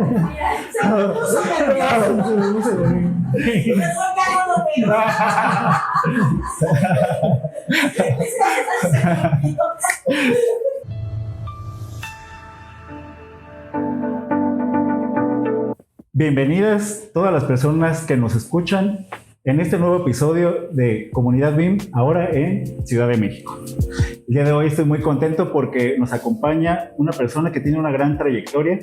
Se me puso nervioso. Mejor que hago lo mismo. Bienvenidas todas las personas que nos escuchan en este nuevo episodio de Comunidad BIM, ahora en Ciudad de México. El día de hoy estoy muy contento porque nos acompaña una persona que tiene una gran trayectoria,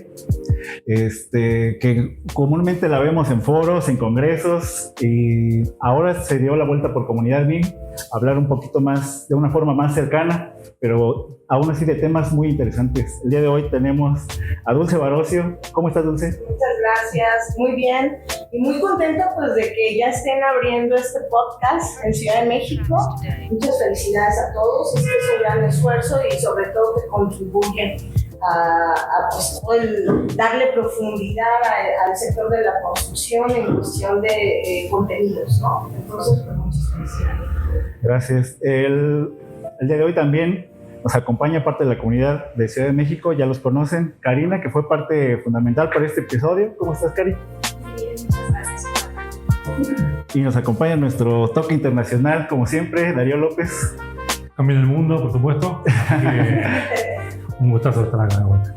que comúnmente la vemos en foros, en congresos, y ahora se dio la vuelta por Comunidad BIM a hablar un poquito más, de una forma más cercana, pero aún así de temas muy interesantes. El día de hoy tenemos a Dulce Barocio. ¿Cómo estás, Dulce? Muchas gracias, muy bien y muy contenta pues de que ya estén abriendo este podcast en Ciudad de México. Muchas felicidades a todos, este es un gran esfuerzo y sobre todo que contribuyen a pues, darle profundidad al sector de la construcción en cuestión de contenidos, ¿no? Entonces, pues muchas felicidades. Gracias. El día de hoy también nos acompaña parte de la comunidad de Ciudad de México, ya los conocen, Karina, que fue parte fundamental para este episodio. ¿Cómo estás, Cari? Bien, muchas gracias. Y nos acompaña nuestro toque internacional, como siempre, Darío López. También el mundo, por supuesto. Un gustazo estar acá de vuelta.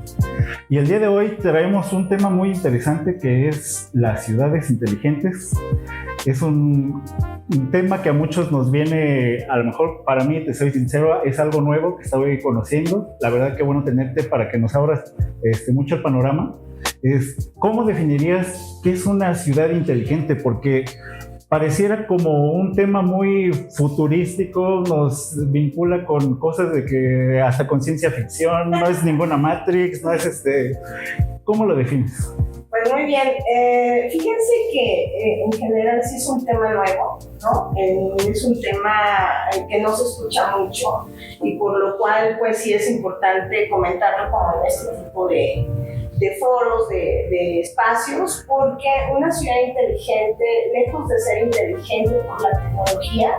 Y el día de hoy traemos un tema muy interesante que es las ciudades inteligentes. Es un tema que a muchos nos viene, a lo mejor para mí, te soy sincero, es algo nuevo que estoy conociendo. La verdad que bueno tenerte para que nos abras mucho el panorama. ¿Cómo definirías qué es una ciudad inteligente? Porque pareciera como un tema muy futurístico, nos vincula con cosas de que hasta con ciencia ficción, no es ninguna Matrix, no es ¿Cómo lo defines? Pues muy bien, fíjense que en general sí es un tema nuevo, ¿no? Es un tema que no se escucha mucho y por lo cual pues sí es importante comentarlo como en este tipo de foros, de espacios, porque una ciudad inteligente, lejos de ser inteligente por la tecnología,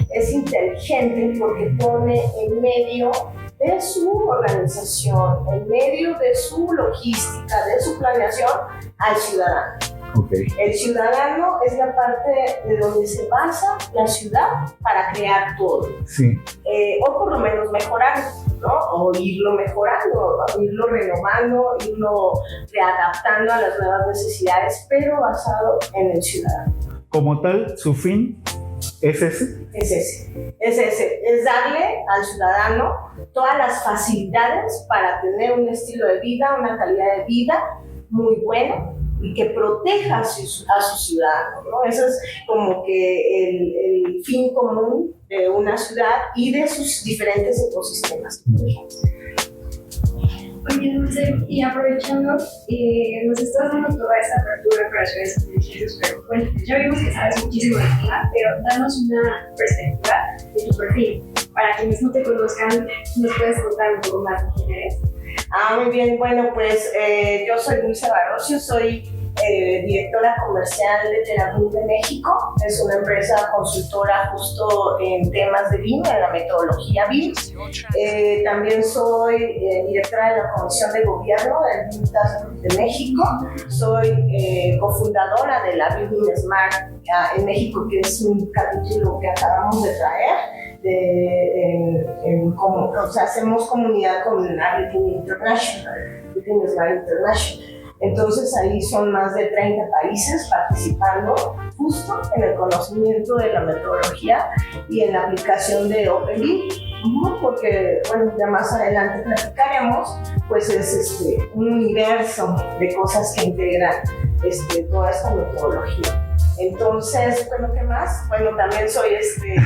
es inteligente porque pone en medio de su organización, en medio de su logística, de su planeación, al ciudadano. Okay. El ciudadano es la parte de donde se basa la ciudad para crear todo. Sí. O por lo menos mejorarlo, ¿no? O irlo mejorando, irlo renovando, irlo readaptando a las nuevas necesidades, pero basado en el ciudadano. Como tal, su fin es ese. Es darle al ciudadano todas las facilidades para tener un estilo de vida, una calidad de vida muy buena y que proteja a su ciudadano, ¿no? Eso es como que el fin común de una ciudad y de sus diferentes ecosistemas. Oye, Dulce, y aprovechando, nos estás dando toda esta apertura para ciudades inteligentes, pero bueno, ya vimos que sabes muchísimo de tema, pero danos una perspectiva de tu perfil. Para quienes no te conozcan, ¿nos puedes contar un poco más de quién eres? Muy bien, bueno, pues yo soy Dulce Barocio, soy directora comercial de Terabum de México. Es una empresa consultora justo en temas de BIM, en la metodología BIM. También soy directora de la Comisión de Gobierno del BIM Task Group de México. Soy cofundadora de la BIM Smart en México, que es un capítulo que acabamos de traer. Hacemos comunidad con la BIM International, BIM Smart International. Entonces ahí son más de 30 países participando justo en el conocimiento de la metodología y en la aplicación de OpenBIM, porque bueno, ya más adelante platicaremos, pues es un universo de cosas que integran toda esta metodología. Entonces, bueno, ¿qué más? Bueno, también soy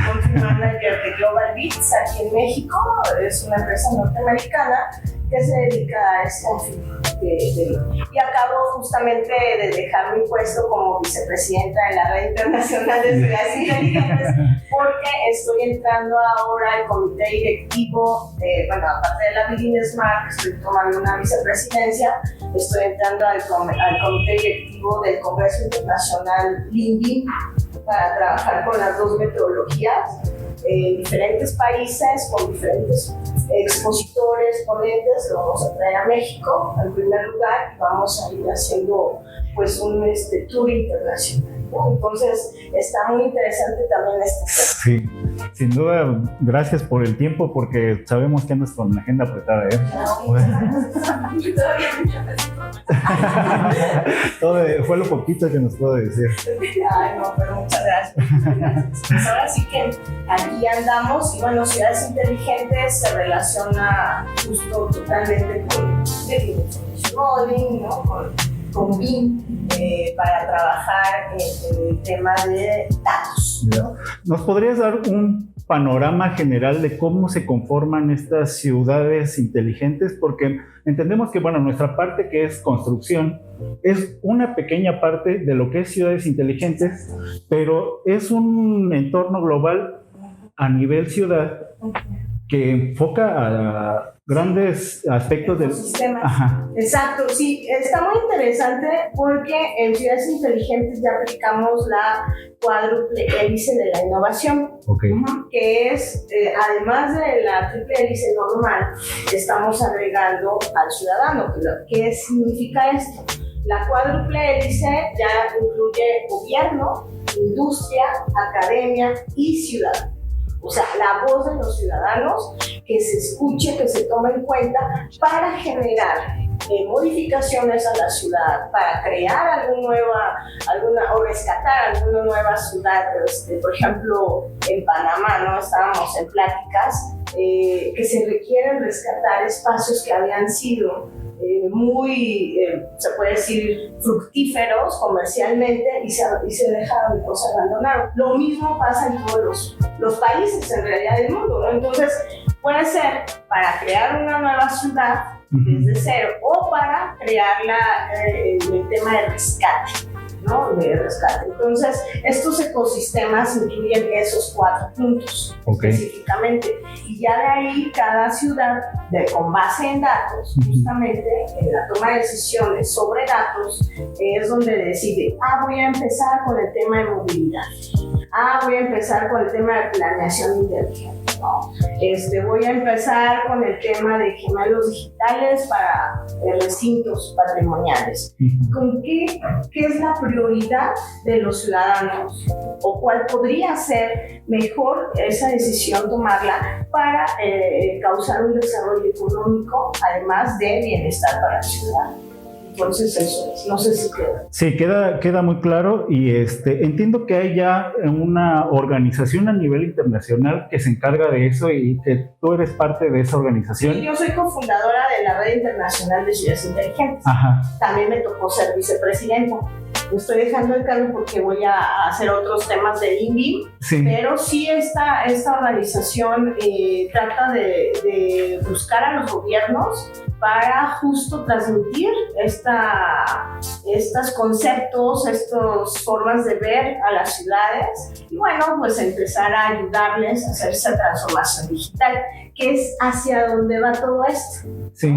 Country Manager de Global Bits aquí en México. Es una empresa norteamericana que se dedica a este fin. Y acabo justamente de dejar mi puesto como vicepresidenta de la Red Internacional de Ciudades Inteligentes porque estoy entrando ahora al comité directivo, aparte de la BIM Smart, estoy tomando una vicepresidencia, estoy entrando al comité directivo del Congreso Internacional BIM para trabajar con las dos metodologías diferentes países, con diferentes expositores, ponentes, lo vamos a traer a México en primer lugar y vamos a ir haciendo pues un tour internacional, ¿no? Entonces está muy interesante también este Sí, tema. sin duda, gracias por el tiempo porque sabemos que andas con la agenda apretada, ¿eh? Todavía mucha Todo fue lo poquito que nos puedo decir. Ay, no, pero muchas gracias. Pues ahora sí que aquí andamos y bueno, ciudades inteligentes se relaciona justo totalmente con el Information Modeling, ¿no? Con BIM para trabajar en el tema de datos, ¿no? ¿Nos podrías dar un panorama general de cómo se conforman estas ciudades inteligentes? Porque entendemos que, bueno, nuestra parte que es construcción es una pequeña parte de lo que es ciudades inteligentes, pero es un entorno global a nivel ciudad que enfoca a grandes aspectos del sistema. Ajá. Exacto, sí, está muy interesante porque en ciudades inteligentes ya aplicamos la cuádruple hélice de la innovación, Okay. Que es, además de la triple hélice normal, estamos agregando al ciudadano. ¿Qué significa esto? La cuádruple hélice ya incluye gobierno, industria, academia y ciudad. O sea, la voz de los ciudadanos que se escuche, que se tome en cuenta para generar modificaciones a la ciudad, para crear o rescatar alguna nueva ciudad. Por ejemplo, en Panamá, ¿no? Estábamos en pláticas que se requieren rescatar espacios que habían sido muy, se puede decir, fructíferos comercialmente y se dejaron, o se abandonaron. Lo mismo pasa en todos los países en realidad del mundo, ¿no? Entonces puede ser para crear una nueva ciudad desde cero o para crear el tema de rescate, ¿no? De rescate. Entonces, estos ecosistemas incluyen esos 4 puntos específicamente. Y ya de ahí, cada ciudad, con base en datos, justamente en la toma de decisiones sobre datos, es donde decide, voy a empezar con el tema de movilidad. Voy a empezar con el tema de planeación inteligente. ¿No? Voy a empezar con el tema de gemelos digitales para recintos patrimoniales. ¿Con qué es la prioridad de los ciudadanos? ¿O cuál podría ser mejor esa decisión tomarla para causar un desarrollo económico, además de bienestar para el ciudadano? Entonces eso es, no sé si queda. Sí, queda muy claro y entiendo que hay ya una organización a nivel internacional que se encarga de eso y que tú eres parte de esa organización. Sí, yo soy cofundadora de la Red Internacional de Ciudades Inteligentes. Ajá. También me tocó ser vicepresidenta. Me estoy dejando el cargo porque voy a hacer otros temas de INVIM, sí. Pero sí esta organización trata de buscar a los gobiernos para justo transmitir estos conceptos, estas formas de ver a las ciudades y bueno, pues empezar a ayudarles a hacer esa transformación digital, que es hacia dónde va todo esto. Sí.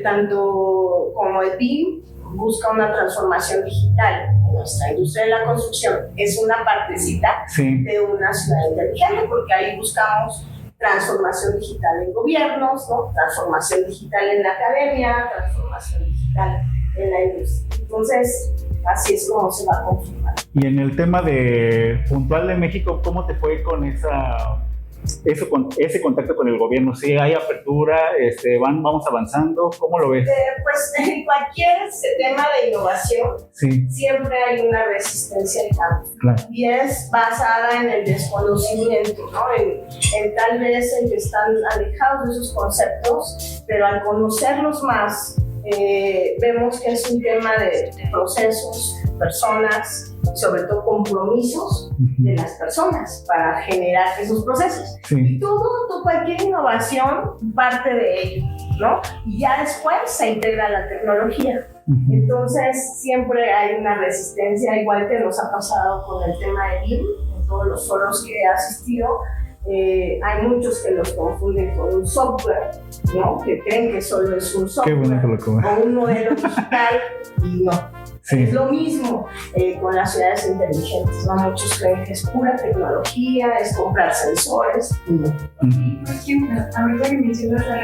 Tanto como el BIM busca una transformación digital en nuestra industria de la construcción, es una partecita de una ciudad inteligente, porque ahí buscamos transformación digital en gobiernos, ¿no? Transformación digital en la academia, transformación digital en la industria. Entonces, así es como se va a conformar. Y en el tema de puntual de México, ¿cómo te fue con ese contacto con el gobierno? ¿Sí hay apertura? ¿Vamos avanzando? ¿Cómo lo ves? Pues en cualquier tema de innovación siempre hay una resistencia al cambio. Claro. Y es basada en el desconocimiento, ¿no? En tal vez en que están alejados de esos conceptos, pero al conocerlos más, vemos que es un tema de procesos, personas, sobre todo compromisos de las personas para generar esos procesos. Y cualquier innovación parte de ello, ¿no? Y ya después se integra la tecnología. Entonces siempre hay una resistencia, igual que nos ha pasado con el tema de BIM, en todos los foros que he asistido. Hay muchos que los confunden con un software, ¿no? Que creen que solo es un software o un modelo digital y no. Sí. Es lo mismo con las ciudades inteligentes, ¿no? Muchos creen que es pura tecnología, es comprar sensores, y no. Por ejemplo, ahorita que mencionas ¿la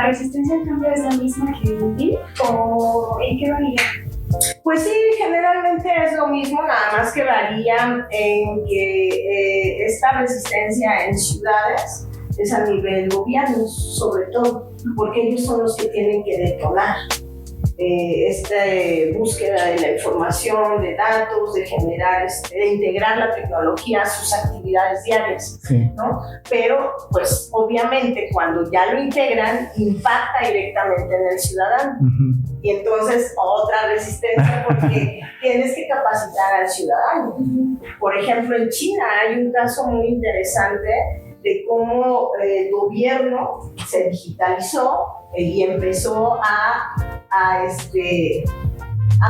resistencia al cambio es la misma que en Bill o en qué varía? Pues sí, generalmente es lo mismo, nada más que varía en que esta resistencia en ciudades es a nivel gobierno, sobre todo, porque ellos son los que tienen que detonar esta búsqueda de la información, de datos, de generar, de integrar la tecnología a sus actividades diarias, Sí. ¿no? Pero, pues, obviamente, cuando ya lo integran, impacta directamente en el ciudadano. Ujú. Y entonces, otra resistencia, porque tienes que capacitar al ciudadano. Por ejemplo, en China hay un caso muy interesante de cómo el gobierno se digitalizó y empezó a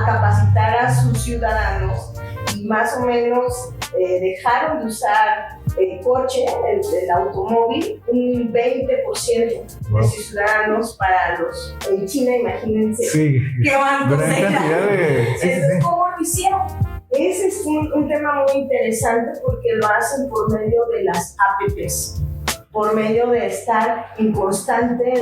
capacitar a sus ciudadanos y más o menos dejaron de usar el coche, el automóvil, un 20% de sus ciudadanos para los... En China, imagínense Sí. qué bancos Gran cantidad de... Sí, sí, Entonces, sí. ¿cómo lo hicieron? Ese es un tema muy interesante porque lo hacen por medio de las apps, por medio de estar en constante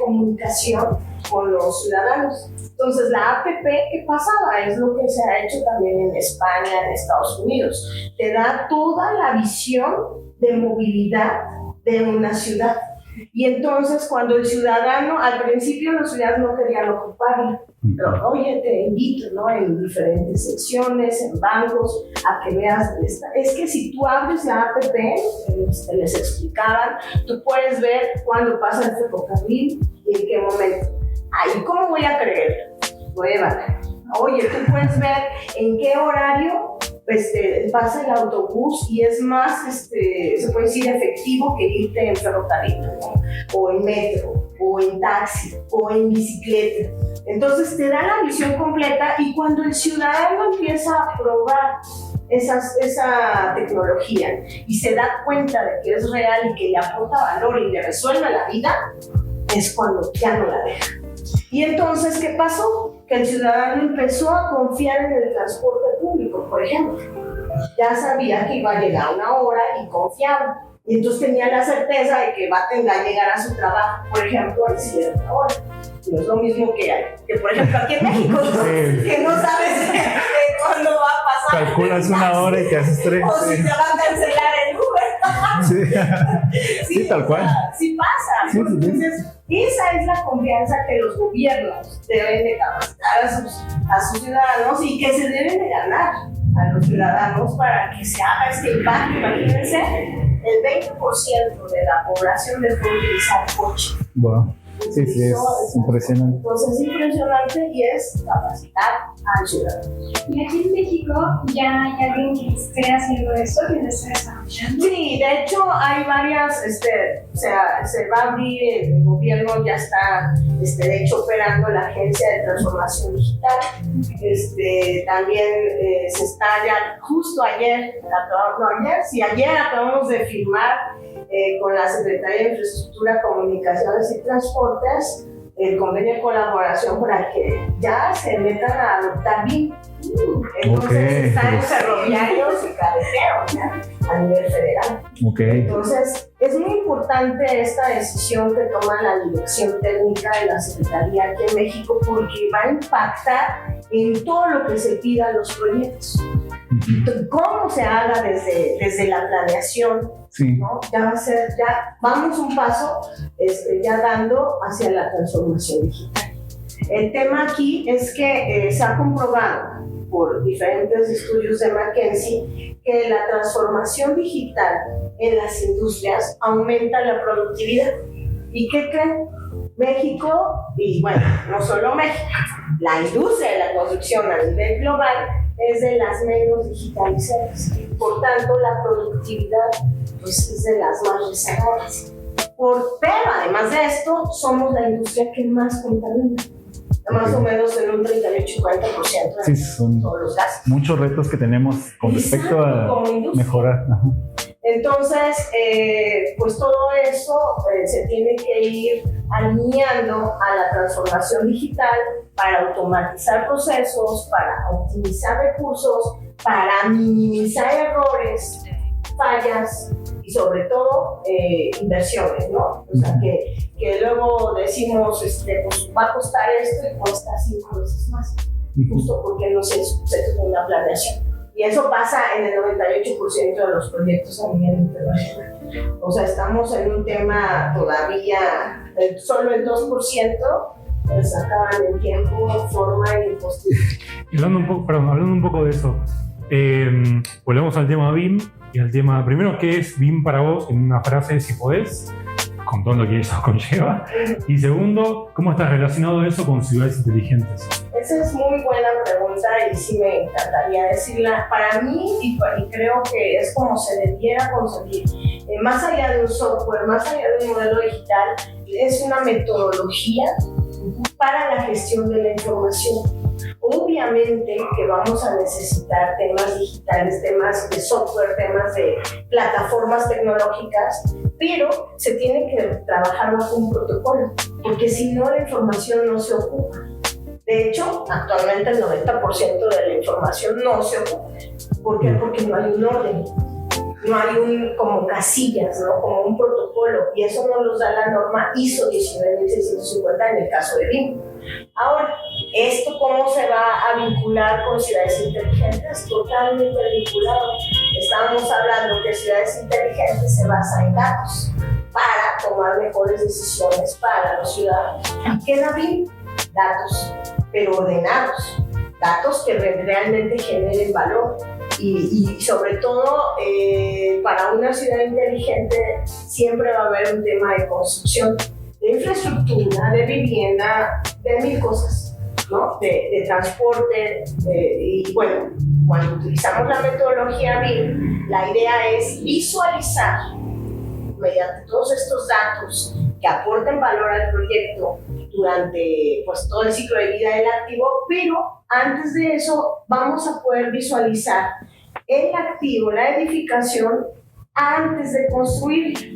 comunicación con los ciudadanos. Entonces, la app, ¿qué pasaba? Es lo que se ha hecho también en España, en Estados Unidos. Te da toda la visión de movilidad de una ciudad. Y entonces, cuando el ciudadano, al principio los ciudadanos no querían ocuparla, pero oye, te invito, ¿no? En diferentes secciones, en bancos, a que veas esta. Es que si tú abres la app, les explicaban, tú puedes ver cuándo pasa el ferrocarril y en qué momento. Ahí, ¿cómo voy a creer? Voy a bajar. Oye, tú puedes ver en qué horario pasa el autobús y es más, se puede decir, efectivo que irte en ferrocarril, ¿no? O en metro, o en taxi, o en bicicleta. Entonces te da la visión completa y cuando el ciudadano empieza a probar esa tecnología y se da cuenta de que es real y que le aporta valor y le resuelve la vida, es cuando ya no la deja. Y entonces, ¿qué pasó? Que el ciudadano empezó a confiar en el transporte público, por ejemplo. Ya sabía que iba a llegar una hora y confiaba. Y entonces tenía la certeza de que va a llegar a su trabajo, por ejemplo, a cierta hora. No es lo mismo que por ejemplo, aquí en México, ¿no? Sí. Que no sabes cuándo va a pasar. Calculas una hora y te haces tres. O si te van a cancelar el Uber. Sí, tal cual. Sí pasa. Sí, sí, sí. Entonces, esa es la confianza que los gobiernos deben de capacitar a sus ciudadanos y que se deben de ganar a los ciudadanos para que se haga este impacto. Imagínense, el 20% de la población debe utilizar coche. Wow. Sí, es impresionante. Entonces es impresionante y es capacitar al ciudadano. Y aquí en México ya hay alguien que esté haciendo esto, que lo está desarrollando. Sí, de hecho hay varias, se va a abrir, el gobierno ya está, de hecho, operando la Agencia de Transformación Digital. También se está ya, justo ayer acabamos de firmar con la Secretaría de Infraestructura, Comunicaciones y Transportes el convenio de colaboración para que ya se metan a adoptar BIM. Entonces están ferroviarios y carreteros, ¿ya? A nivel federal. Okay. Entonces es muy importante esta decisión que toma la dirección técnica de la Secretaría aquí en México porque va a impactar en todo lo que se pida a los proyectos. Cómo se haga desde la planeación, sí. ¿no? Ya vamos un paso ya dando hacia la transformación digital. El tema aquí es que se ha comprobado por diferentes estudios de McKinsey que la transformación digital en las industrias aumenta la productividad. ¿Y qué creen? México, y bueno, no solo México, la industria de la construcción a nivel global es de las menos digitalizadas. Por tanto, la productividad pues, es de las más rezagadas. Pero además de esto, somos la industria que más contamina. Más o menos en un 38-40% de sí, son todos los gastos. muchos retos que tenemos con respecto a como industria. mejorar. Ajá. Entonces, pues todo eso se tiene que ir alineando a la transformación digital para automatizar procesos, para optimizar recursos, para minimizar errores, fallas y sobre todo inversiones, ¿no? O sea, que luego decimos, pues va a costar esto y cuesta 5 veces más, justo porque no se tuvo una planeación. Y eso pasa en el 98% de los proyectos a nivel internacional. O sea, estamos en un tema todavía, solo el 2% pues acaban en tiempo, forma y postura. Hablando un poco de eso, volvemos al tema BIM y al tema, primero, ¿qué es BIM para vos? En una frase, si podés, con todo lo que eso conlleva. Y segundo, ¿cómo está relacionado eso con ciudades inteligentes? Esa es muy buena pregunta y sí me encantaría decirla. Para mí, y creo que es como se debiera concebir, más allá de un software, más allá de un modelo digital, es una metodología para la gestión de la información. Obviamente que vamos a necesitar temas digitales, temas de software, temas de plataformas tecnológicas, pero se tiene que trabajar bajo un protocolo, porque si no la información no se ocupa. De hecho, actualmente el 90% de la información no se ocupa. ¿Por qué? Porque no hay un orden, no hay como casillas, ¿no? Como un protocolo, y eso nos lo da la norma ISO 19650 en el caso de BIM. Ahora, ¿esto cómo se va a vincular con ciudades inteligentes? Totalmente vinculado. Estábamos hablando que ciudades inteligentes se basan en datos para tomar mejores decisiones para los ciudadanos. ¿Y qué da BIM? Datos, pero ordenados, datos que realmente generen valor. Y sobre todo, para una ciudad inteligente siempre va a haber un tema de construcción, de infraestructura, de vivienda, de mil cosas, ¿no? De transporte, y bueno, cuando utilizamos la metodología BIM, la idea es visualizar mediante todos estos datos que aporten valor al proyecto durante pues, todo el ciclo de vida del activo, pero antes de eso vamos a poder visualizar el activo, la edificación, antes de construir.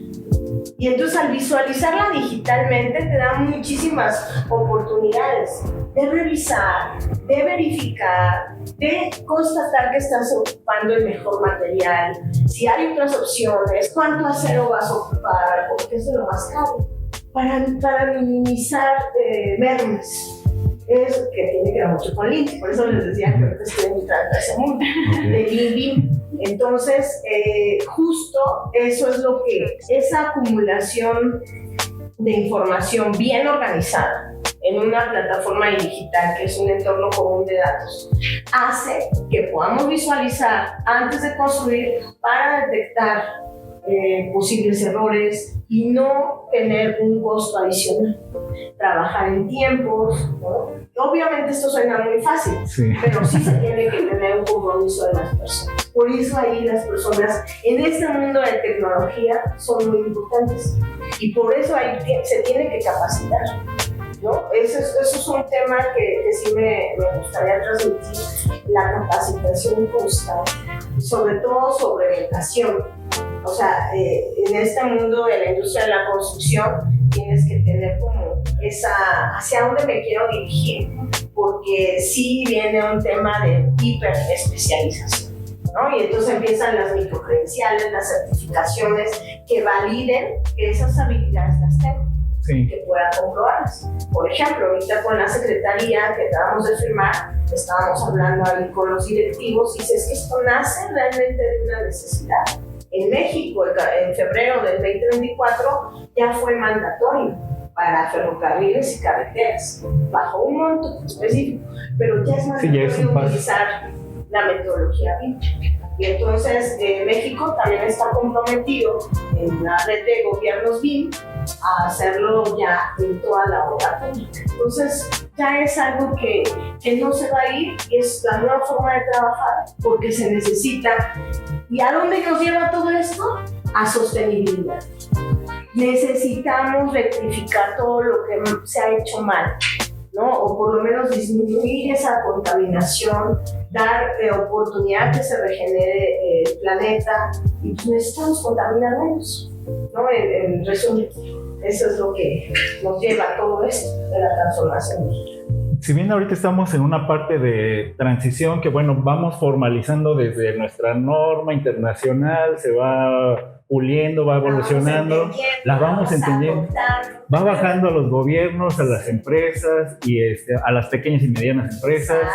Y entonces al visualizarla digitalmente te da muchísimas oportunidades de revisar, de verificar, de constatar que estás ocupando el mejor material, si hay otras opciones, cuánto acero vas a ocupar, porque eso es lo más caro, para minimizar mermas. Eso que tiene que ver mucho con Lean, por eso les decía que ahorita estoy entrando a ese mundo de Lean. Entonces, justo eso es lo que esa acumulación de información bien organizada en una plataforma digital, que es un entorno común de datos, hace que podamos visualizar antes de construir para detectar posibles errores y no tener un costo adicional. Trabajar en tiempos, ¿no? Obviamente esto suena muy fácil, sí, pero sí se tiene que tener un compromiso de las personas. Por eso ahí las personas en este mundo de tecnología son muy importantes y por eso ahí se tiene que capacitar, ¿no? Eso es un tema que sí me gustaría transmitir, la capacitación constante, sobre todo sobre educación. O sea, en este mundo de la industria de la construcción tienes que tener como esa, hacia dónde me quiero dirigir, porque sí viene un tema de hiperespecialización, ¿no? Y entonces empiezan las microcredenciales, las certificaciones que validen que esas habilidades las tengo, sí, que pueda comprobarlas. Por ejemplo, ahorita con la secretaría que acabamos de firmar, estábamos hablando ahí con los directivos y dices que esto nace realmente de una necesidad. En México, en febrero del 2024, ya fue mandatorio para ferrocarriles y carreteras, bajo un monto específico, pero ya es mandatorio utilizar la metodología BIM. Y entonces México también está comprometido en la red de gobiernos BIM a hacerlo ya en toda la obra pública. Entonces ya es algo que no se va a ir y es la nueva forma de trabajar porque se necesita. ¿Y a dónde nos lleva todo esto? A sostenibilidad. Necesitamos rectificar todo lo que se ha hecho mal ¿no? O por lo menos disminuir esa contaminación, dar oportunidad que se regenere el planeta, y pues necesitamos contaminar menos, ¿no? En resumen, eso es lo que nos lleva a todo esto de la transformación digital. Si bien ahorita estamos en una parte de transición que, bueno, vamos formalizando desde nuestra norma internacional, se va puliendo, va evolucionando, la vamos entendiendo, va bajando a los gobiernos, a las empresas y a las pequeñas y medianas empresas.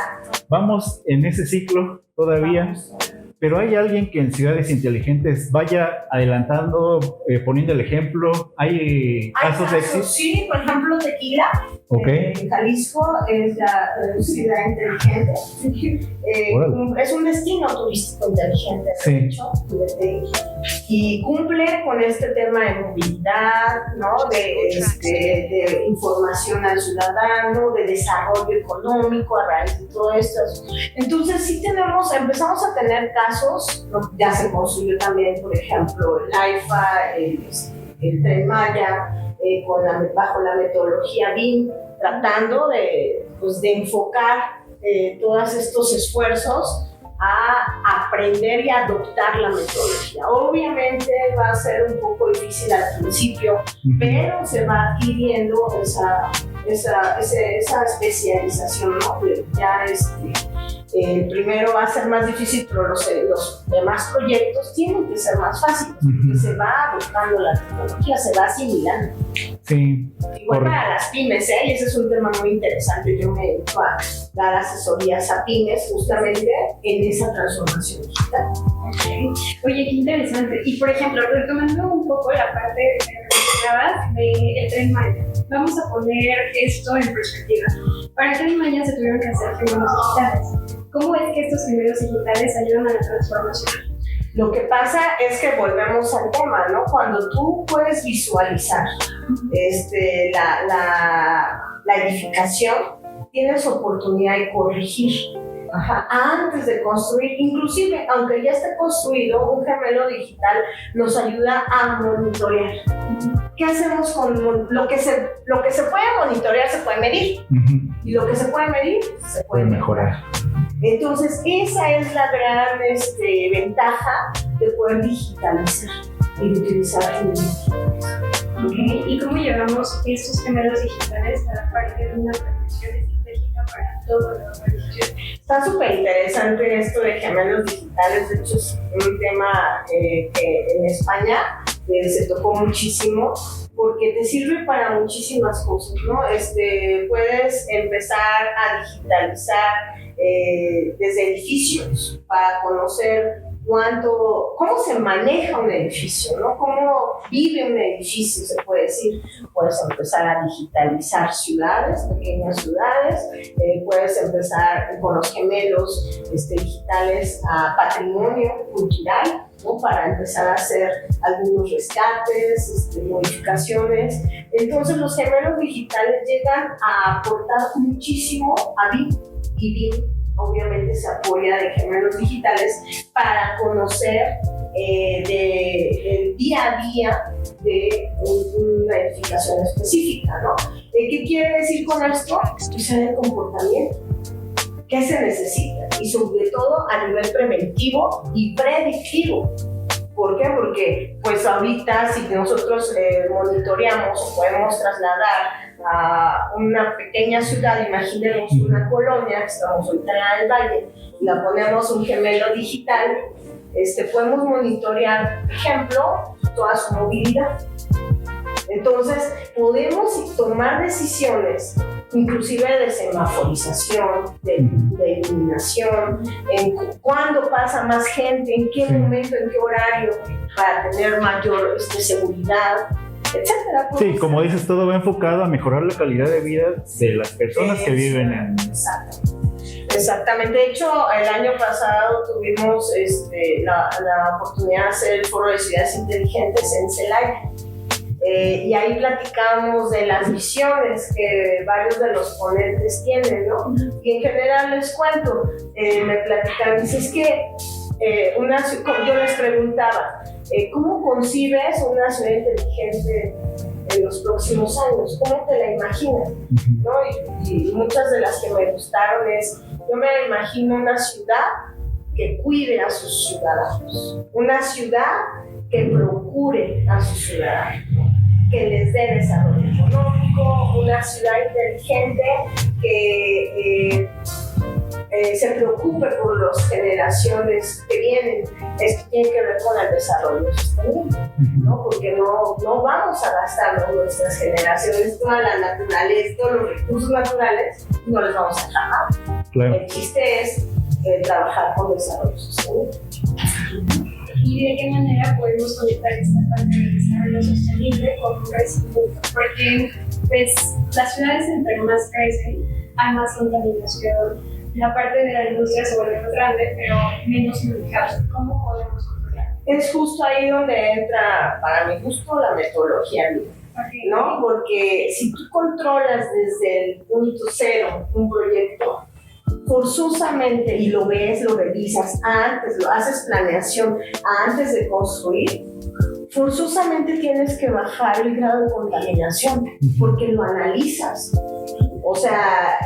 Vamos en ese ciclo todavía, pero hay alguien que en Ciudades Inteligentes vaya adelantando, poniendo el ejemplo. ¿Hay casos de éxito? Sí, por ejemplo, Tequila. Okay. En Jalisco es la ciudad inteligente. Es un destino turístico inteligente, de sí. hecho, y cumple con este tema de movilidad, ¿no? de información al ciudadano, de desarrollo económico a raíz de todo esto. Entonces sí empezamos a tener casos, ¿no? Ya se construyó también, por ejemplo, el AIFA, el Tren Maya, bajo la metodología BIM, tratando de enfocar todos estos esfuerzos a aprender y adoptar la metodología. Obviamente va a ser un poco difícil al principio, pero se va adquiriendo esa especialización, ¿no? Ya primero va a ser más difícil, pero los demás proyectos tienen que ser más fáciles, porque se va adoptando la tecnología, se va asimilando. Sí. Igual para las pymes, y ese es un tema muy interesante. Yo me dedico a dar asesorías a pymes justamente en esa transformación digital. Okay. Oye, qué interesante. Y por ejemplo, retomando un poco la parte que mencionabas del Tren Maya, vamos a poner esto en perspectiva. Para el Tren Maya se tuvieron que hacer gemelos digitales. ¿Cómo es que estos gemelos digitales ayudan a la transformación? Lo que pasa es que volvemos al tema, ¿no? Cuando tú puedes visualizar la edificación, tienes oportunidad de corregir. Antes de construir, inclusive aunque ya esté construido, un gemelo digital nos ayuda a monitorear. ¿Qué hacemos con lo que se puede monitorear? Se puede medir, y lo que se puede medir se puede mejorar. Entonces esa es la gran ventaja de poder digitalizar y de utilizar gemelos digitales. Okay. ¿Y cómo llevamos estos gemelos digitales a la parte de una planeación estratégica para toda la organización? Está súper interesante esto de gemelos digitales. De hecho es un tema que en España se tocó muchísimo, porque te sirve para muchísimas cosas, ¿no? Puedes empezar a digitalizar desde edificios para conocer cómo se maneja un edificio, ¿no? Cómo vive un edificio, se puede decir. Puedes empezar a digitalizar ciudades, pequeñas ciudades, puedes empezar con los gemelos digitales a patrimonio cultural, ¿no? Para empezar a hacer algunos rescates, modificaciones. Entonces los gemelos digitales llegan a aportar muchísimo a BIM, y BIM obviamente se apoya de gemelos digitales para conocer el día a día de una edificación específica, ¿no? ¿Qué quiere decir con esto? Saber el comportamiento, qué se necesita, y sobre todo a nivel preventivo y predictivo. ¿Por qué? Porque pues ahorita si nosotros monitoreamos o podemos trasladar a una pequeña ciudad, imaginemos una colonia, que estamos ahorita en la del Valle, y la ponemos un gemelo digital, podemos monitorear, por ejemplo, toda su movilidad. Entonces podemos tomar decisiones, inclusive de semaforización, de iluminación, en cuándo pasa más gente, en qué momento, en qué horario, para tener mayor seguridad, etcétera. Sí, como dices, todo va enfocado a mejorar la calidad de vida de las personas que viven en... Exactamente. De hecho, el año pasado tuvimos la oportunidad de hacer el Foro de Ciudades Inteligentes en Celaya. Y ahí platicamos de las visiones que varios de los ponentes tienen, ¿no? Y en general les cuento, me platican, dice, es que yo les preguntaba, ¿cómo concibes una ciudad inteligente en los próximos años? ¿Cómo te la imaginas? ¿No? Y muchas de las que me gustaron es, yo me la imagino una ciudad que cuide a sus ciudadanos, una ciudad que procure a sus ciudadanos, que les dé desarrollo económico, una ciudad inteligente que se preocupe por las generaciones que vienen. Esto tiene que ver con el desarrollo sostenible, ¿no? Porque no vamos a gastar nuestras generaciones toda la naturaleza, todos los recursos naturales, no les vamos a dejar nada. Claro. El chiste es trabajar con desarrollo sostenible. ¿Y de qué manera podemos conectar esta parte del desarrollo sostenible con un crecimiento? Porque pues, las ciudades entre más crecen, hay más contaminación, la parte de la industria se vuelve más grande, pero menos manejable. ¿Cómo podemos controlar? Es justo ahí donde entra, para mi gusto, la metodología BIM, ¿no? Porque si tú controlas desde el punto cero un proyecto, forzosamente, y lo ves, lo revisas antes, lo haces planeación antes de construir, forzosamente tienes que bajar el grado de contaminación, porque lo analizas. O sea,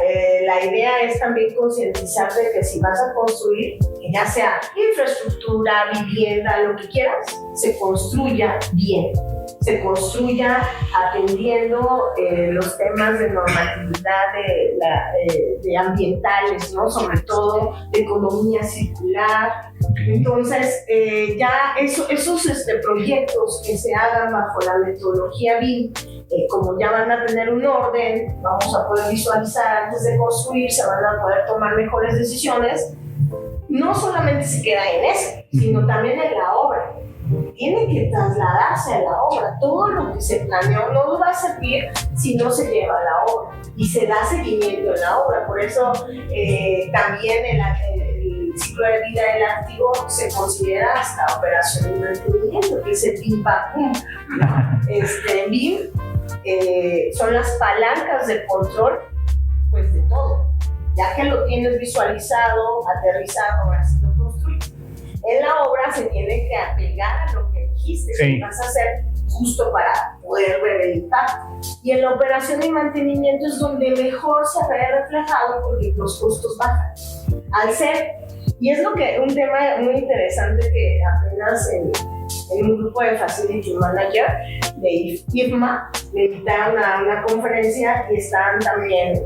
la idea es también concientizar de que si vas a construir, que ya sea infraestructura, vivienda, lo que quieras, se construya bien, se construya atendiendo los temas de normatividad de ambientales, ¿no? Sobre todo de economía circular. Entonces, ya esos proyectos que se hagan bajo la metodología BIM, como ya van a tener un orden, vamos a poder visualizar antes de construir, se van a poder tomar mejores decisiones, no solamente se queda en eso, sino también en la obra. Tiene que trasladarse a la obra. Todo lo que se planeó no va a servir si no se lleva a la obra y se da seguimiento en la obra. Por eso también el ciclo de vida del activo se considera hasta operación y mantenimiento, que es el BIM-BAM. BIM son las palancas de control, pues de todo. Ya que lo tienes visualizado, aterrizado, ahora sí lo construyes. En la obra se tiene que apegar a lo que dijiste, sí, que vas a hacer justo para poder ver el impacto. Y en la operación y mantenimiento es donde mejor se ve reflejado porque los costos bajan. Al ser, y es un tema muy interesante que apenas en un grupo de Facility Manager de IFMA me invitaron a una conferencia y están también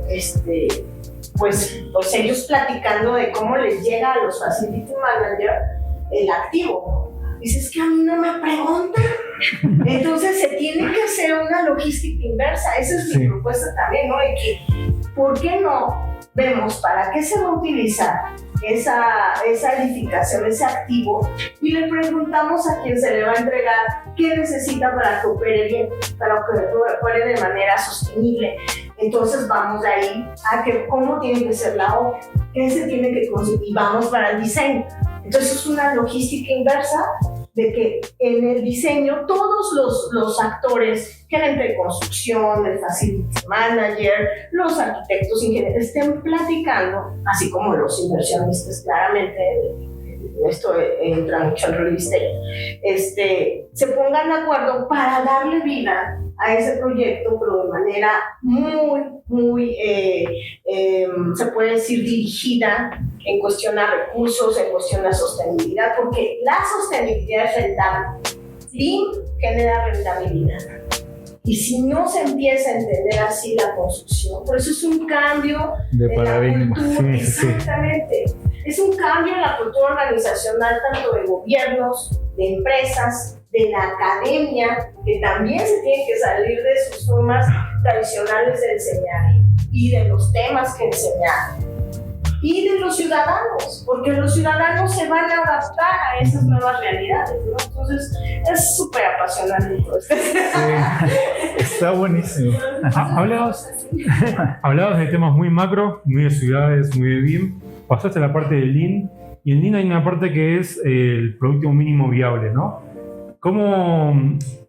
pues ellos platicando de cómo les llega a los Facility Manager el activo. Dices que a mí no me preguntan. Entonces se tiene que hacer una logística inversa. Esa es mi propuesta también, ¿no? De que, ¿por qué no vemos para qué se va a utilizar esa edificación, ese activo? Y le preguntamos a quien se le va a entregar qué necesita para que opere bien, para que opere de manera sostenible. Entonces vamos de ahí a que cómo tiene que ser la obra, qué se tiene que conseguir, y vamos para el diseño. Entonces es una logística inversa de que en el diseño todos los actores, que entre construcción, el facility manager, los arquitectos, ingenieros, estén platicando, así como los inversionistas, claramente, esto entra mucho en real estate, se pongan de acuerdo para darle vida a ese proyecto, pero de manera muy, se puede decir, dirigida en cuestión a recursos, en cuestión a sostenibilidad, porque la sostenibilidad es rentable. BIM genera rentabilidad. Y si no se empieza a entender así la construcción, por eso es un cambio de paradigma. La cultura, Sí. exactamente. Es un cambio en la cultura organizacional, tanto de gobiernos, de empresas, de la academia, que también se tiene que salir de sus formas tradicionales de enseñar y de los temas que enseñar. Y de los ciudadanos, porque los ciudadanos se van a adaptar a esas nuevas realidades, ¿no? Entonces, es súper apasionante todo esto. Está buenísimo. Hablabas de temas muy macro, muy de ciudades, muy de BIM. Pasaste a la parte del Lean, y en Lean hay una parte que es el producto mínimo viable, ¿no? ¿Cómo,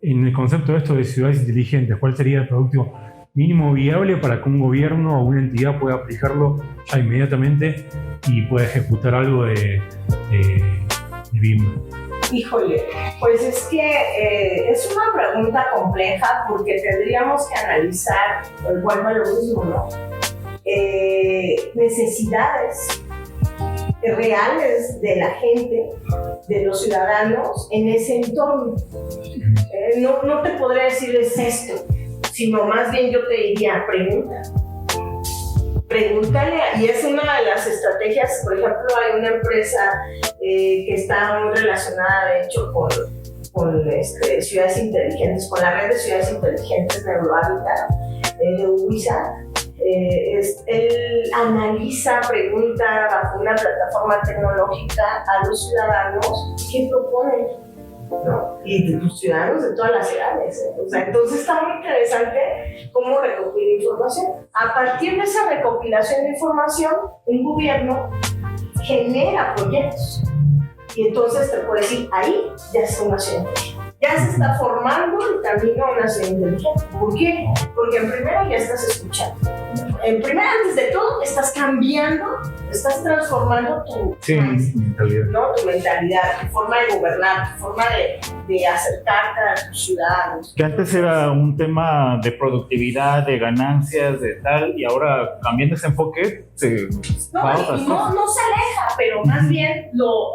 en el concepto de esto de ciudades inteligentes, cuál sería el producto mínimo viable para que un gobierno o una entidad pueda aplicarlo ya inmediatamente y pueda ejecutar algo de BIM? Híjole, pues es que es una pregunta compleja porque tendríamos que analizar, vuelvo a lo mismo, ¿no? Necesidades reales de la gente, de los ciudadanos en ese entorno. No te podría decir es esto, sino más bien yo te diría, pregúntale, y es una de las estrategias. Por ejemplo, hay una empresa que está muy relacionada, de hecho, con ciudades inteligentes, con la red de ciudades inteligentes Neurohabitat de Ubisoft. Él analiza, pregunta bajo una plataforma tecnológica a los ciudadanos qué proponen, ¿no? Y de los ciudadanos de todas las edades, ¿eh? O sea, entonces está muy interesante cómo recopilar información. A partir de esa recopilación de información, un gobierno genera proyectos. Y entonces te puedo decir, ahí ya está una ciudad inteligente. Ya se está formando el camino a una ciudad inteligente. ¿Por qué? Porque en primero ya estás escuchando. En primero, antes de todo, estás cambiando, estás transformando tu mentalidad. ¿no? Tu mentalidad, tu forma de gobernar, tu forma de acercarte a tus ciudadanos. Que antes era un tema de productividad, de ganancias, de tal, y ahora cambiando ese enfoque, no se aleja, pero más bien lo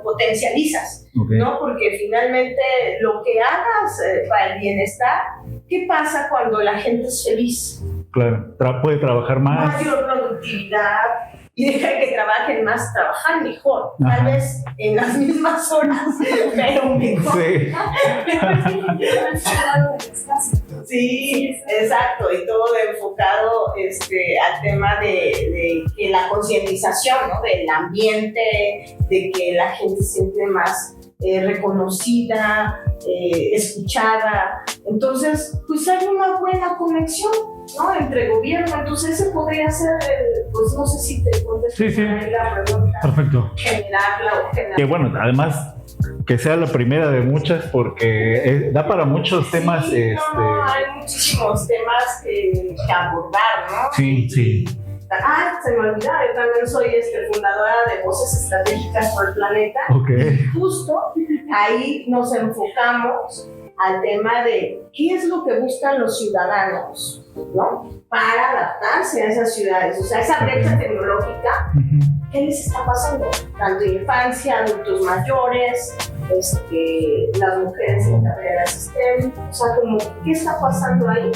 potencializas, okay. ¿no? Porque finalmente lo que hagas para el bienestar, ¿qué pasa cuando la gente es feliz? Claro, puede trabajar más. Mayor productividad, y deja que trabajen más, trabajar mejor. Ajá. Tal vez en las mismas horas, pero mejor. Sí, exacto, y todo enfocado al tema de que la concientización, ¿no? Del ambiente, de que la gente se siente más reconocida, escuchada. Entonces, pues hay una buena conexión, ¿no? Entre gobierno. Entonces ese podría ser, pues no sé si te contesto la pregunta. Perfecto. Generarla. Que bueno, además que sea la primera de muchas, porque da para muchos temas. Sí, hay muchísimos temas que abordar, ¿no? Sí. Se me olvidaba, yo también soy fundadora de Voces Estratégicas por el Planeta. Okay. Y justo ahí nos enfocamos al tema de qué es lo que buscan los ciudadanos, ¿no? Para adaptarse a esas ciudades, o sea, esa brecha tecnológica, ¿qué les está pasando? Tanto infancia, adultos mayores, las mujeres en carreras STEM, o sea, como, ¿qué está pasando ahí?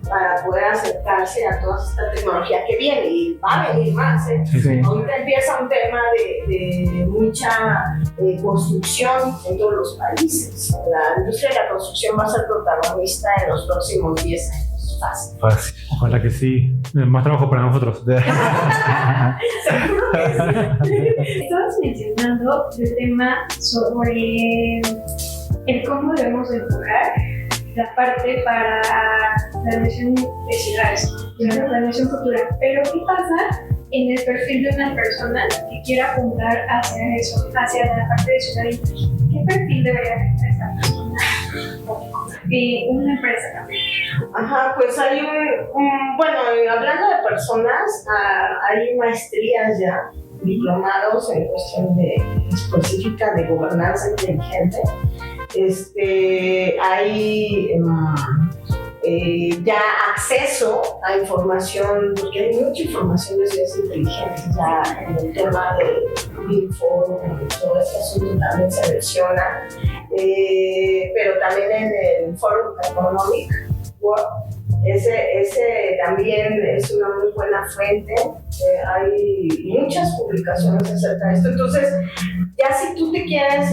Para poder acercarse a toda esta tecnología que viene, y va a venir más, ¿eh? Sí. Ahorita empieza un tema de mucha construcción en todos los países. La industria de la construcción va a ser protagonista en los próximos 10 años. Fácil. Ojalá que sí. Más trabajo para nosotros. Seguro que sí. Estabas mencionando el tema sobre el cómo debemos enfocar la parte para la emisión de ciudades, la emisión futura. Pero ¿qué pasa en el perfil de una persona que quiera apuntar hacia eso, hacia la parte de ciudad inteligente? ¿Qué perfil debería tener esta persona? Una empresa también. Ajá, pues hay bueno, hablando de personas, hay maestrías ya, diplomados en cuestión específica de gobernanza inteligente. Hay ya acceso a información, porque hay mucha información de ciudades inteligentes ya en el tema de Info, todo este asunto también se menciona, pero también en el Forum Economic World, ese también es una muy buena fuente. Hay muchas publicaciones acerca de esto. Entonces, ya si tú te quieres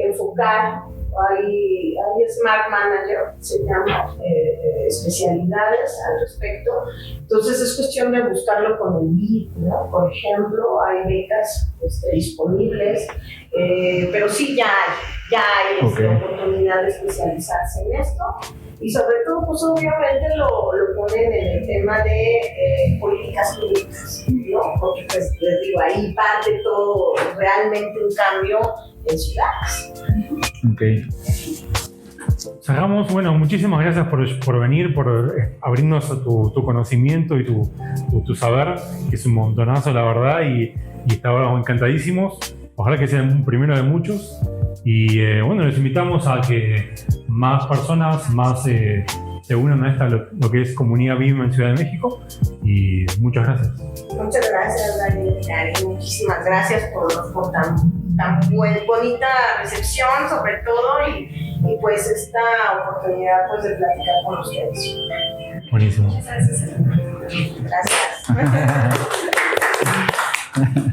enfocar, hay Smart Manager, se llama, especialidades al respecto. Entonces es cuestión de buscarlo con el BID, ¿no? Por ejemplo, hay becas disponibles, pero sí ya hay oportunidad de especializarse en esto. Y sobre todo, pues obviamente lo ponen en el tema de políticas públicas, ¿no? Porque pues les digo, ahí parte todo realmente un cambio en ciudades. Okay. Cerramos, bueno, muchísimas gracias por venir, por abrirnos tu conocimiento y tu saber, que es un montonazo la verdad, y estábamos encantadísimos. Ojalá que sea un primero de muchos. Y bueno, les invitamos a que más personas se unan a esta, lo que es Comunidad BIM en Ciudad de México. Y muchas gracias. Muchas gracias, Daniel. Muchísimas gracias por tan bonita recepción, sobre todo, y pues esta oportunidad pues, de platicar con ustedes. Buenísimo. Gracias. Gracias.